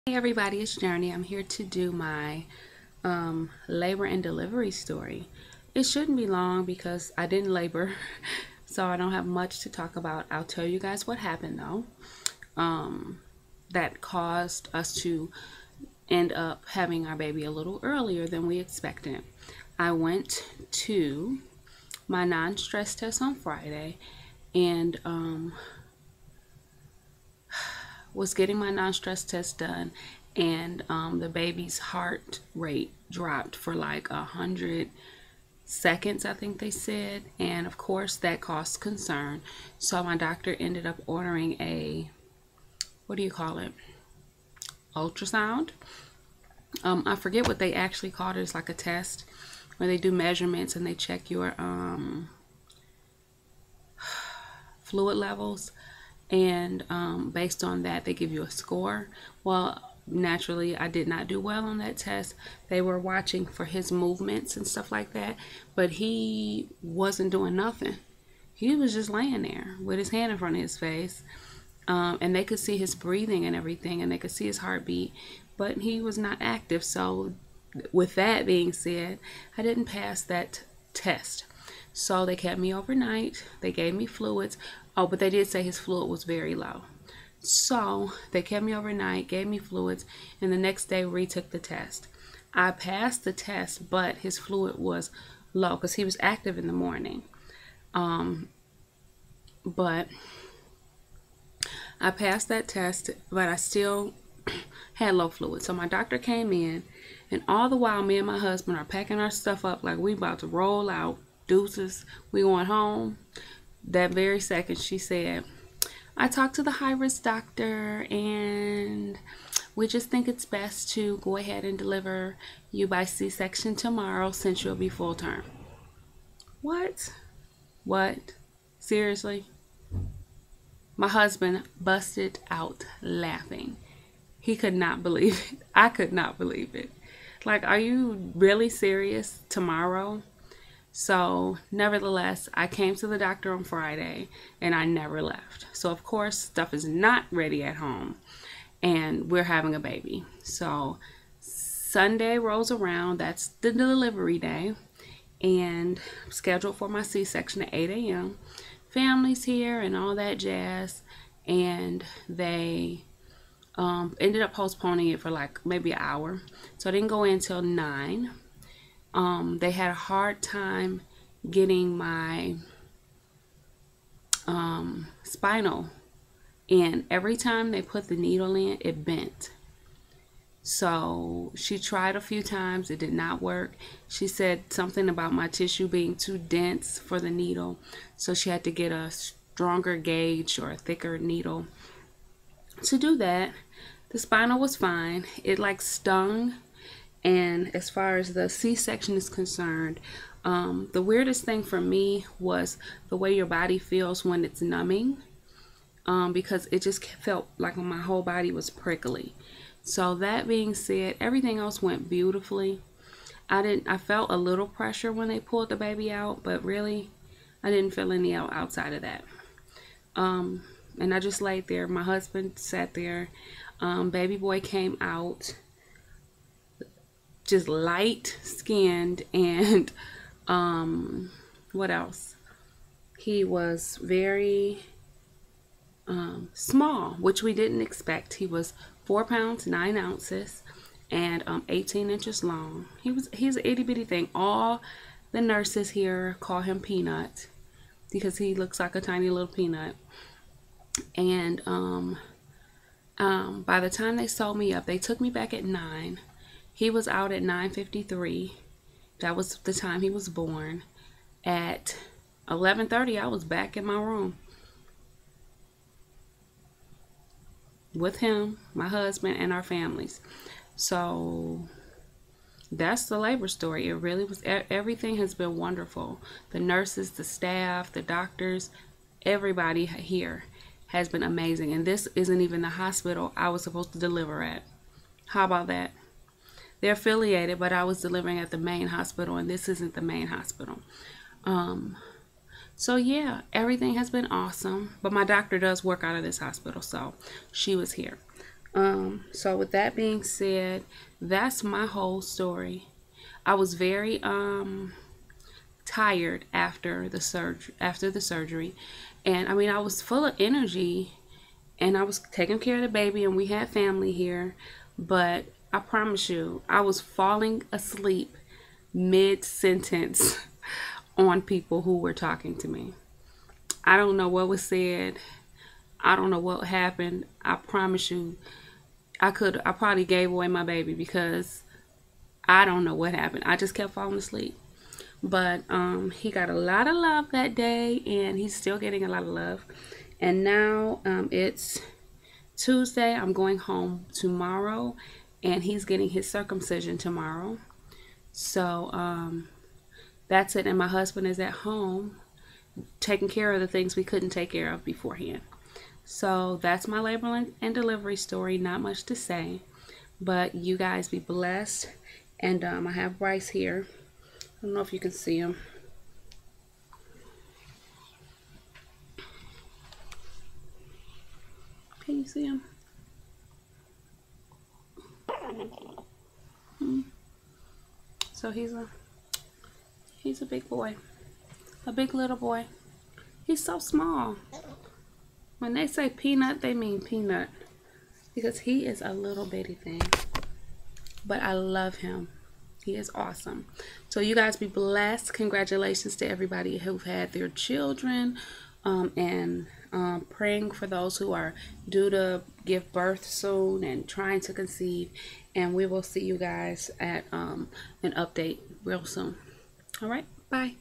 Hey everybody, it's Journey. I'm here to do my labor and delivery story. It shouldn't be long because I didn't labor, so I don't have much to talk about. I'll tell you guys what happened though, that caused us to end up having our baby a little earlier than we expected. I went to my non-stress test on Friday and was getting my non-stress test done, and the baby's heart rate dropped for like 100 seconds, I think they said, and of course that caused concern. So my doctor ended up ordering a, what do you call it, ultrasound. I forget what they actually called it. It's like a test where they do measurements and they check your fluid levels, and based on that they give you a score. Well, naturally I did not do well on that test. They were watching for his movements and stuff like that, but he wasn't doing nothing. He was just laying there with his hand in front of his face, and they could see his breathing and everything, and they could see his heartbeat, but he was not active. So with that being said, I didn't pass that test. So they kept me overnight. They gave me fluids. Oh, but they did say his fluid was very low. So they kept me overnight, gave me fluids, and the next day retook the test. I passed the test, but his fluid was low because he was active in the morning. But I passed that test, but I still had low fluid. So my doctor came in, and all the while me and my husband are packing our stuff up like we about to roll out. Deuces, we going home. That very second she said, I talked to the high risk doctor and we just think it's best to go ahead and deliver you by C-section tomorrow since you'll be full term. What? Seriously? My husband busted out laughing. He could not believe it. I could not believe it. Like, are you really serious? Tomorrow? So nevertheless, I came to the doctor on Friday and I never left. So of course stuff is not ready at home and we're having a baby. So Sunday rolls around, that's the delivery day, and I'm scheduled for my C-section at 8 a.m. Family's here and all that jazz, and they ended up postponing it for like maybe an hour. So I didn't go in till 9. They had a hard time getting my spinal in. Every time they put the needle in, it bent. So she tried a few times. It did not work. She said something about my tissue being too dense for the needle. So she had to get a stronger gauge or a thicker needle to do that. The spinal was fine. It like stung. And as far as the C-section is concerned, the weirdest thing for me was the way your body feels when it's numbing, because it just felt like my whole body was prickly. So that being said, everything else went beautifully. I felt a little pressure when they pulled the baby out, but really I didn't feel any outside of that. And I just laid there. My husband sat there. Baby boy came out just light skinned, and what else, he was very small, which we didn't expect. He was 4 pounds 9 ounces and 18 inches long. He's an itty bitty thing. All the nurses here call him Peanut because he looks like a tiny little peanut. And by the time they sewed me up, they took me back at 9. He was out at 9:53. That was the time he was born. At 11:30, I was back in my room with him, my husband, and our families. So that's the labor story. It really was. Everything has been wonderful. The nurses, the staff, the doctors, everybody here has been amazing. And this isn't even the hospital I was supposed to deliver at. How about that? They're affiliated, but I was delivering at the main hospital, and this isn't the main hospital. So yeah, everything has been awesome. But my doctor does work out of this hospital, so she was here. So with that being said, that's my whole story. I was very tired after the surgery, and I mean I was full of energy, and I was taking care of the baby, and we had family here, but I promise you I was falling asleep mid sentence on people who were talking to me. I don't know what was said. I don't know what happened. I promise you I probably gave away my baby because I don't know what happened. I just kept falling asleep. But he got a lot of love that day, and he's still getting a lot of love. And now it's Tuesday. I'm going home tomorrow, and he's getting his circumcision tomorrow. So that's it. And my husband is at home taking care of the things we couldn't take care of beforehand. So that's my labor and delivery story. Not much to say, but you guys be blessed. And I have Bryce here. I don't know if you can see him. Can you see him? So he's a big boy, a big little boy. He's so small. When they say peanut, they mean peanut, because he is a little bitty thing. But I love him. He is awesome. So you guys be blessed. Congratulations to everybody who've had their children, and praying for those who are due to give birth soon and trying to conceive. And we will see you guys at an update real soon. All right. Bye.